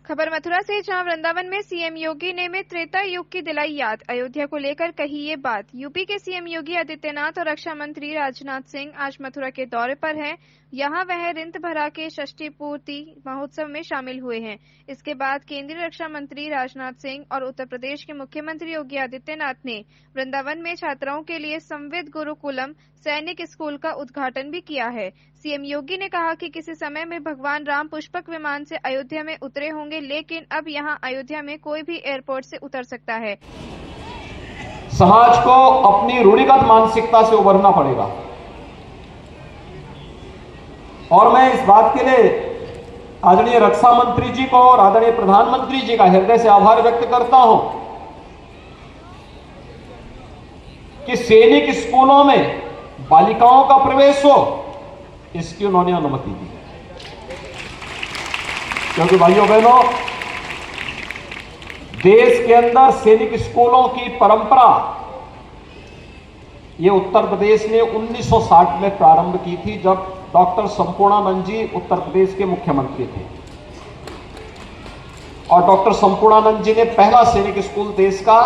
खबर मथुरा से, जहां वृंदावन में सीएम योगी ने में त्रेता युग की दिलाई याद। अयोध्या को लेकर कही ये बात। यूपी के सीएम योगी आदित्यनाथ और रक्षा मंत्री राजनाथ सिंह आज मथुरा के दौरे पर हैं। यहां वह रिंत भरा के षष्ठी पूर्ति महोत्सव में शामिल हुए हैं। इसके बाद केंद्रीय रक्षा मंत्री राजनाथ सिंह और उत्तर प्रदेश के मुख्यमंत्री योगी आदित्यनाथ ने वृंदावन में छात्राओं के लिए संविद गुरुकुलम सैनिक स्कूल का उद्घाटन भी किया है। सीएम योगी ने कहा कि किसी समय में भगवान राम पुष्पक विमान से अयोध्या में उतरे होंगे, लेकिन अब यहां अयोध्या में कोई भी एयरपोर्ट से उतर सकता है। समाज को अपनी रूढ़िगत मानसिकता से उबरना पड़ेगा और मैं इस बात के लिए आदरणीय रक्षा मंत्री जी को और आदरणीय प्रधानमंत्री जी का हृदय से आभार व्यक्त करता हूं कि सैनिक स्कूलों में बालिकाओं का प्रवेश हो, इसकी उन्होंने अनुमति दी। क्योंकि भाइयों बहनों, देश के अंदर सैनिक स्कूलों की परंपरा ये उत्तर प्रदेश ने 1960 में प्रारंभ की थी, जब डॉक्टर संपूर्णानंद जी उत्तर प्रदेश के मुख्यमंत्री थे और डॉक्टर संपूर्णानंद जी ने पहला सैनिक स्कूल देश का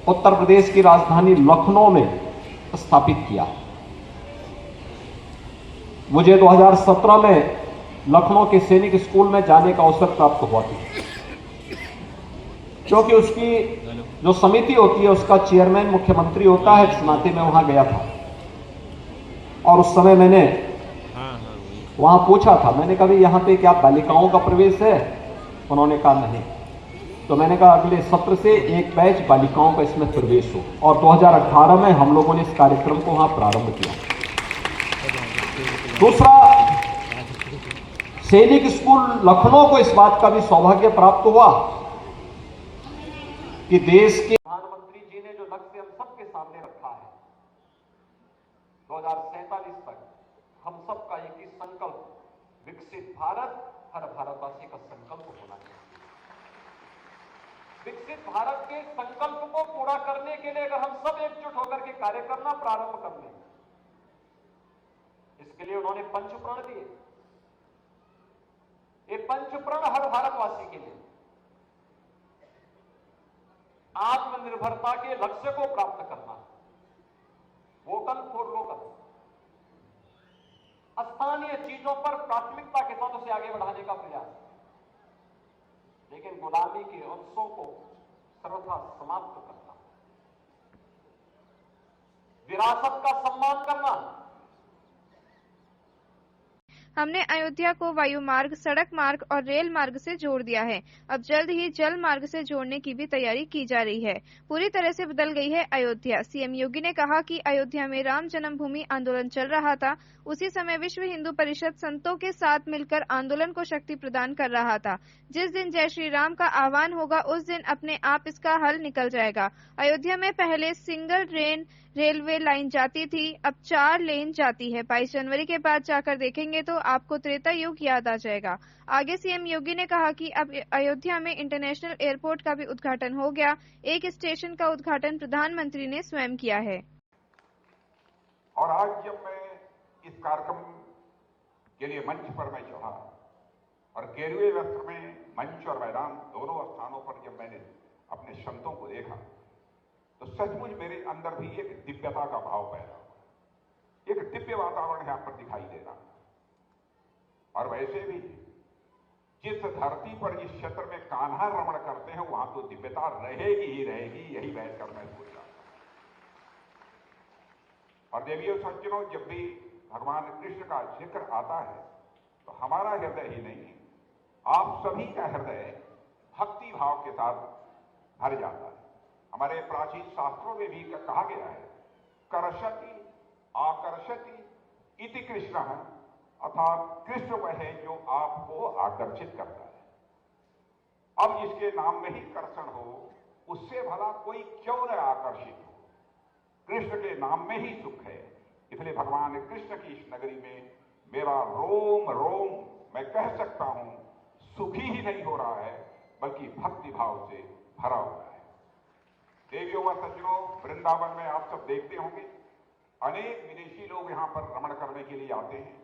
उत्तर प्रदेश की राजधानी लखनऊ में स्थापित किया। मुझे 2017 में लखनऊ के सैनिक स्कूल में जाने का अवसर प्राप्त हुआ था, क्योंकि उसकी जो समिति होती है उसका चेयरमैन मुख्यमंत्री होता है। इस नाते मैं वहां गया था और उस समय मैंने वहां पूछा था, मैंने कहा यहां पे क्या बालिकाओं का प्रवेश है? उन्होंने कहा नहीं। तो मैंने कहा अगले सत्र से एक बैच बालिकाओं का इसमें प्रवेश हो, और 2018 में हम लोगों ने इस कार्यक्रम को वहां प्रारंभ किया। दूसरा, सैनिक स्कूल लखनऊ को इस बात का भी सौभाग्य प्राप्त हुआ कि देश के प्रधानमंत्री जी ने जो लक्ष्य हम सबके सामने रखा है 2047 तक, हम सबका एक ही संकल्प, विकसित भारत, हर भारतवासी का संकल्प होना चाहिए। विकसित भारत के संकल्प को पूरा करने के लिए अगर हम सब एकजुट होकर के कार्य करना प्रारंभ कर लें, इसके लिए उन्होंने पंचप्रण दिए। ये पंचप्रण हर भारतवासी के लिए आत्मनिर्भरता के लक्ष्य को प्राप्त करना, वोकल फॉर लोकल, स्थानीय चीजों पर प्राथमिकता के साथ उसे आगे बढ़ाने का प्रयास, लेकिन गुलामी के अंशों को सर्वथा समाप्त करना, विरासत का सम्मान करना। हमने अयोध्या को वायु मार्ग, सड़क मार्ग और रेल मार्ग से जोड़ दिया है। अब जल्द ही जल मार्ग से जोड़ने की भी तैयारी की जा रही है। पूरी तरह से बदल गई है अयोध्या। सीएम योगी ने कहा कि अयोध्या में राम जन्मभूमि आंदोलन चल रहा था, उसी समय विश्व हिंदू परिषद संतों के साथ मिलकर आंदोलन को शक्ति प्रदान कर रहा था। जिस दिन जय श्री राम का आह्वान होगा, उस दिन अपने आप इसका हल निकल जाएगा। अयोध्या में पहले सिंगल रेलवे लाइन जाती थी, अब 4 लेन जाती है। 22 जनवरी के बाद जाकर देखेंगे तो आपको त्रेता युग याद आ जाएगा। आगे सीएम योगी ने कहा कि अब अयोध्या में इंटरनेशनल एयरपोर्ट का भी उद्घाटन हो गया। एक स्टेशन का उद्घाटन प्रधानमंत्री ने स्वयं किया है। और आज जब मैं इस कार्यक्रम के लिए मंच पर मैं चढ़ा और गेरुए वस्त्र में मंच और मैदान दोनों स्थानों पर जब मैंने अपने संतों को देखा, तो सचमुच मेरे अंदर भी एक दिव्यता का भाव पैदा हुआ। एक दिव्य वातावरण यहां पर दिखाई दे रहा। और वैसे भी जिस धरती पर, जिस क्षेत्र में कान्हा रमण करते हैं, वहां तो दिव्यता रहेगी ही रहेगी। यही बैठकर मैं सोच रहा था। और देवियों सज्जनों, जब भी भगवान कृष्ण का जिक्र आता है तो हमारा हृदय ही नहीं, आप सभी का हृदय भक्ति भाव के साथ भर जाता है। हमारे प्राचीन शास्त्रों में भी कहा गया है, करशति आकर्षति इति कृष्ण, अर्थात कृष्ण वह है जो आपको आकर्षित करता है। अब जिसके नाम में ही कर्षण हो, उससे भला कोई क्यों न आकर्षित हो। कृष्ण के नाम में ही सुख है, इसलिए भगवान कृष्ण की इस नगरी में मेरा रोम रोम, मैं कह सकता हूं, सुखी ही नहीं हो रहा है, बल्कि भक्ति भाव से भरा हुआ है। देवियों व सज्जनों, वृंदावन में आप सब देखते होंगे अनेक विदेशी लोग यहां पर रमण करने के लिए आते हैं,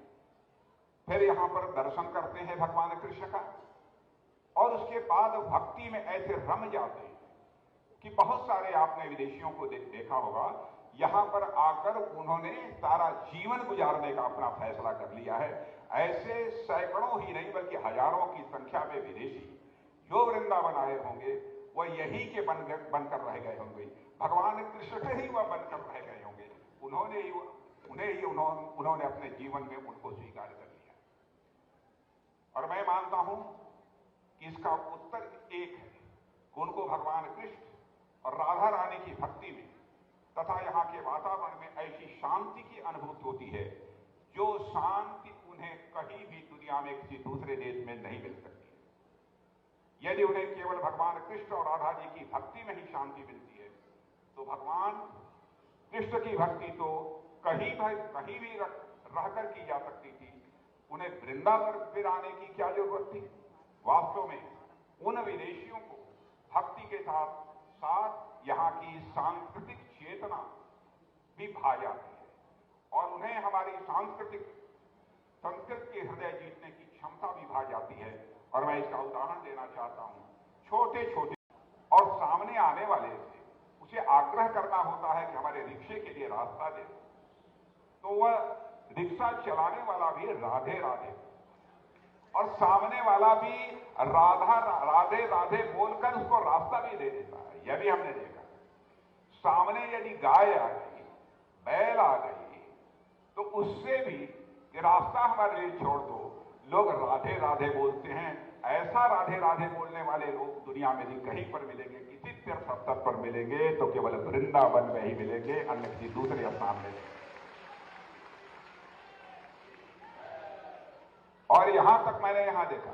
फिर यहां पर दर्शन करते हैं भगवान कृष्ण का, और उसके बाद भक्ति में ऐसे रम जाते हैं कि बहुत सारे आपने विदेशियों को देखा होगा, यहां पर आकर उन्होंने सारा जीवन गुजारने का अपना फैसला कर लिया है। ऐसे सैकड़ों ही नहीं बल्कि हजारों की संख्या में विदेशी जो वृंदावन आए होंगे वह यही के बनकर रह गए होंगे, भगवान कृष्ण के ही वह बनकर रह गए होंगे। उन्होंने अपने जीवन में उनको स्वीकार कर लिया। और मैं मानता हूं कि इसका उत्तर एक है कि उनको भगवान कृष्ण और राधा रानी की भक्ति में तथा यहाँ के वातावरण में ऐसी शांति की अनुभूति होती है जो शांति उन्हें कहीं भी दुनिया में किसी दूसरे देश में नहीं मिल सकती। यदि उन्हें केवल भगवान कृष्ण और राधा जी की भक्ति में ही शांति मिलती है तो भगवान कृष्ण की भक्ति तो कहीं भी रहकर की जा सकती थी, उन्हें वृंदावन फिर आने की क्या जरूरत थी। वास्तव में उन विदेशियों को भक्ति के साथ साथ यहाँ की सांस्कृतिक चेतना भी भा जाती है और उन्हें हमारी संस्कृत के हृदय जीतने की क्षमता भी भा जाती है। और मैं इसका उदाहरण देना चाहता हूं, छोटे छोटे और सामने आने वाले से उसे आग्रह करना होता है कि हमारे रिक्शे के लिए रास्ता दे, तो वह रिक्शा चलाने वाला भी राधे राधे और सामने वाला भी राधे राधे बोलकर उसको रास्ता भी दे देता है। यह भी हमने देखा। सामने यदि गाय आ गई, बैल आ गई, तो उससे भी कि रास्ता हमारे लिए छोड़ दो, लोग राधे राधे बोलते हैं। ऐसा राधे राधे बोलने वाले लोग दुनिया में नहीं कहीं पर मिलेंगे, किसी तीर्थ स्थल पर मिलेंगे तो केवल वृंदावन में ही मिलेंगे, अन्य किसी दूसरे स्थान में। और यहां तक मैंने यहां देखा,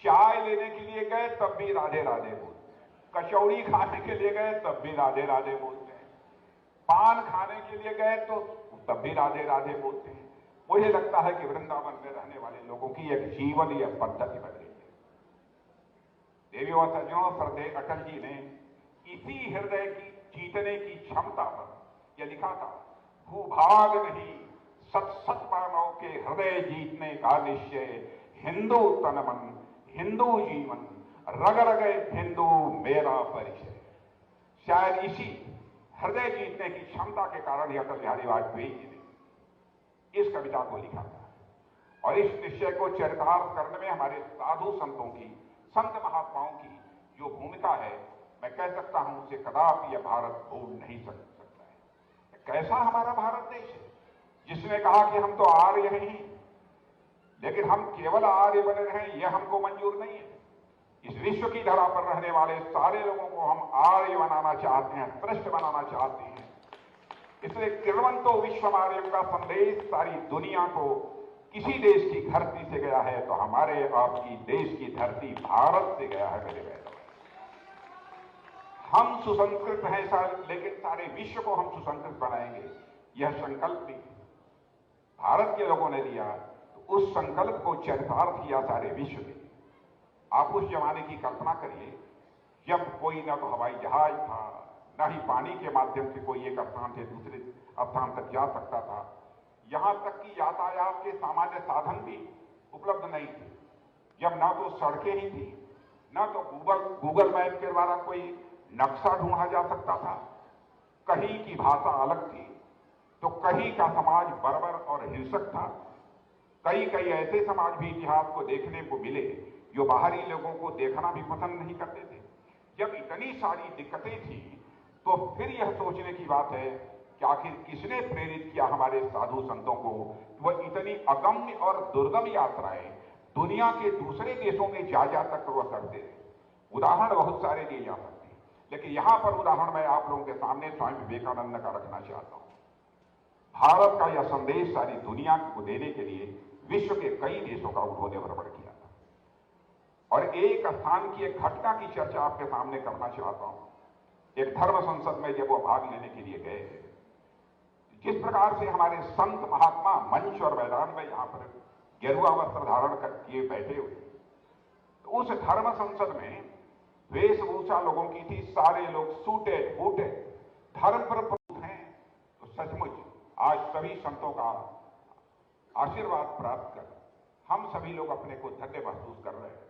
चाय लेने के लिए गए तब भी राधे राधे बोलते हैं, कचौड़ी खाने के लिए गए तब भी राधे राधे बोलते हैं, पान खाने के लिए गए तो तब भी राधे राधे बोलते हैं। मुझे लगता है कि वृंदावन में रहने वाले लोगों की एक जीवन या पद्धति बन गई है। देवी और सज्जनों, श्रद्धेय अटल जी ने इसी हृदय की जीतने की क्षमता पर यह लिखा था, भूभाग नहीं सत मानव के हृदय जीतने का निश्चय, हिंदू तन मन हिंदू जीवन, रग रगे हिंदू मेरा परिचय। शायद इसी हृदय जीतने की क्षमता के कारण ही अटल बिहारी वाजपेयी जी ने इस कविता को लिखा था। और इस निश्चय को चरितार्थ करने में हमारे साधु संतों की, संत महात्माओं की जो भूमिका है, मैं कह सकता हूं उसे कदापि यह भारत भूल नहीं सकता है। कैसा हमारा भारत देश है जिसने कहा कि हम तो आर्य हैं, लेकिन हम केवल आर्य बने रहें यह हमको मंजूर नहीं है। इस विश्व की धरा पर रहने वाले सारे लोगों को हम आर्य बनाना चाहते हैं, श्रेष्ठ बनाना चाहते हैं। इसलिए किरवंतो विश्वमार्यम का संदेश सारी दुनिया को किसी देश की धरती से गया है तो हमारे आपकी देश की धरती भारत से गया है। मेरे बहनों, हम सुसंस्कृत हैं लेकिन सारे विश्व को हम सुसंस्कृत बनाएंगे, यह संकल्प भी भारत के लोगों ने लिया। तो उस संकल्प को चरितार्थ किया सारे विश्व ने। आप उस जमाने की कल्पना करिए जब कोई न तो हवाई जहाज था, न ही पानी के माध्यम से कोई एक स्थान से दूसरे स्थान तक जा सकता था। यहां तक कि यातायात के सामान्य साधन भी उपलब्ध नहीं थे। जब ना तो सड़कें ही थी, ना तो गूगल मैप के द्वारा कोई नक्शा ढूंढा जा सकता था, कहीं की भाषा अलग थी, तो कहीं का समाज बर्बर और हिंसक था। कई ऐसे समाज भी इतिहास को देखने को मिले जो बाहरी लोगों को देखना भी पसंद नहीं करते थे। जब इतनी सारी दिक्कतें थी तो फिर यह सोचने की बात है कि आखिर किसने प्रेरित किया हमारे साधु संतों को, वह इतनी अगम्य और दुर्गम यात्राएं दुनिया के दूसरे देशों में जा तक वह करते थे। उदाहरण बहुत सारे दिए जा सकते हैं, लेकिन यहां पर उदाहरण मैं आप लोगों के सामने स्वामी विवेकानंद का रखना चाहता हूं। भारत का यह संदेश सारी दुनिया को देने के लिए विश्व के कई देशों का उन्होंने भ्रमण किया था। और एक स्थान की एक घटना की चर्चा आपके सामने करना चाहता हूं। एक धर्म संसद में जब वो भाग लेने के लिए गए थे, जिस प्रकार से हमारे संत महात्मा मंच और मैदान में यहां पर गेरुआ वस्त्र धारण किए बैठे हुए, तो उस धर्म संसद में वेशभूषा लोगों की थी, सारे लोग सूटे बूटे धर्म पर प्रभुत्व हैं। तो सचमुच आज सभी संतों का आशीर्वाद प्राप्त कर हम सभी लोग अपने को धन्य महसूस कर रहे हैं।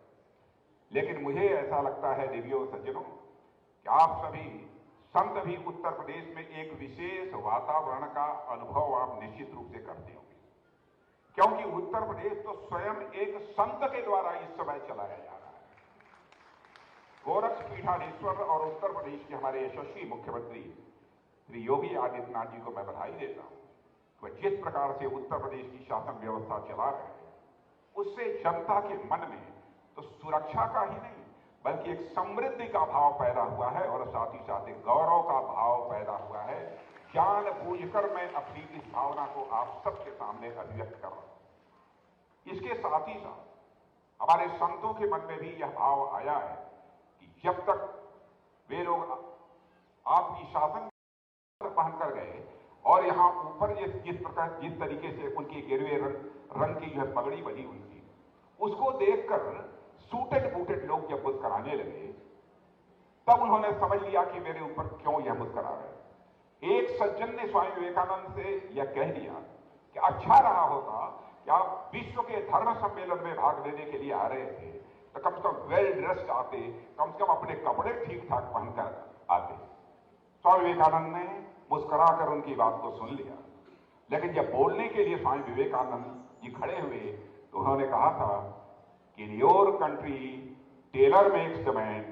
लेकिन मुझे ऐसा लगता है देवियों और सज्जनों कि आप सभी संत भी उत्तर प्रदेश में एक विशेष वातावरण का अनुभव आप निश्चित रूप से करते होंगे, क्योंकि उत्तर प्रदेश तो स्वयं एक संत के द्वारा इस समय चलाया जा रहा है। गोरक्षपीठाधीश्वर और उत्तर प्रदेश के हमारे यशस्वी मुख्यमंत्री श्री योगी आदित्यनाथ जी को मैं बधाई देता हूं। वह जिस प्रकार से उत्तर प्रदेश की शासन व्यवस्था चला रहे हैं, उससे जनता के मन में तो सुरक्षा का ही नहीं बल्कि एक समृद्धि का भाव पैदा हुआ है और साथ ही साथ एक गौरव का भाव पैदा हुआ है। जानबूझकर मैं अपनी इस भावना को आप सबके सामने अभिव्यक्त कर रहा हूं। इसके साथ ही साथ हमारे संतों के मन में भी यह भाव आया है कि जब तक वे लोग आपकी शासन पहनकर गए और यहां ऊपर जिस तरीके से उनकी गिरवे रंग की जो पगड़ी बनी हुई थी, उसको देखकर सूटेड बूटेड लोग जब मुस्कुराने लगे तब उन्होंने समझ लिया कि मेरे ऊपर क्यों यह मुस्कुरा रहे। एक सज्जन ने स्वामी विवेकानंद से यह कह दिया कि अच्छा रहा होता कि आप विश्व के धर्म सम्मेलन में भाग लेने के लिए आ रहे थे तो कम से कम वेल ड्रेस्ड आते, कम से कम अपने कपड़े ठीक ठाक पहनकर आते। स्वामी विवेकानंद ने मुस्कुराकर उनकी बात को सुन लिया, लेकिन जब बोलने के लिए स्वामी विवेकानंद जी खड़े हुए तो उन्होंने कहा था कि in your country tailor makes the man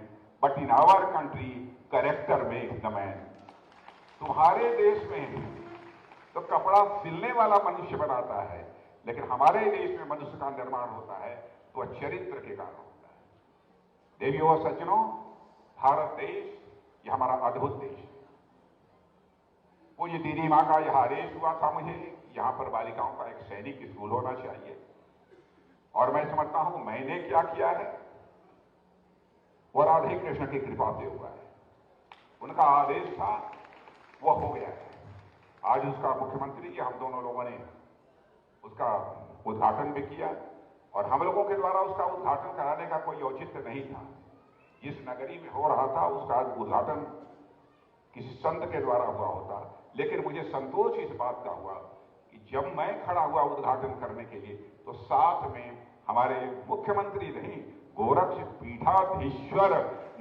but in our country character makes the man. तुम्हारे देश में तो कपड़ा सिलने वाला मनुष्य बनाता है, लेकिन हमारे देश में मनुष्य का निर्माण होता है तो वह चरित्र के कारण होता है। देवियों और सज्जनों, भारत देश यह हमारा अद्भुत देश है। पूज्य दीदी मां का यह आदेश हुआ था मुझे यहां पर बालिकाओं का एक सैनिक स्कूल होना चाहिए, और मैं समझता हूं मैंने क्या किया है वो राधे कृष्ण की कृपा से हुआ है। उनका आदेश था, वह हो गया है। आज उसका मुख्यमंत्री जी हम दोनों लोगों ने उसका उद्घाटन भी किया, और हम लोगों के द्वारा उसका उद्घाटन कराने का कोई औचित्य नहीं था। जिस नगरी में हो रहा था उसका उद्घाटन किसी संत के द्वारा हुआ होता, लेकिन मुझे संतोष इस बात का हुआ कि जब मैं खड़ा हुआ उद्घाटन करने के लिए तो साथ में हमारे मुख्यमंत्री नहीं, गोरक्षपीठाधीश्वर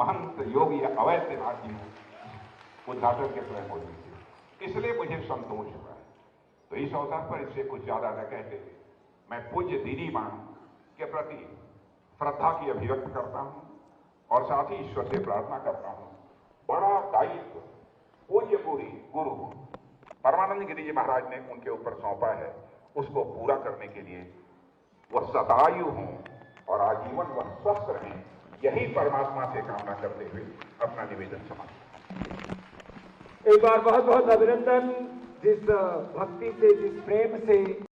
महंत योगी अवैधनाथ जी उद्घाटन के समय मौजूद थे, इसलिए मुझे संतोष हुआ है। तो इस अवसर पर इससे कुछ ज्यादा न कहते हुए मैं पूज्य दीदी मां के प्रति श्रद्धा की अभिव्यक्त करता हूं और साथ ही ईश्वर से प्रार्थना करता हूं, बड़ा दायित्व पूज्य गुरु परमानंद गिरि जी महाराज ने उनके ऊपर सौंपा है, उसको पूरा करने के लिए वह सदायु हों और आजीवन वह स्वस्थ रहें, यही परमात्मा से कामना करते हुए अपना निवेदन समाप्त। एक बार बहुत बहुत अभिनंदन। जिस भक्ति से, जिस प्रेम से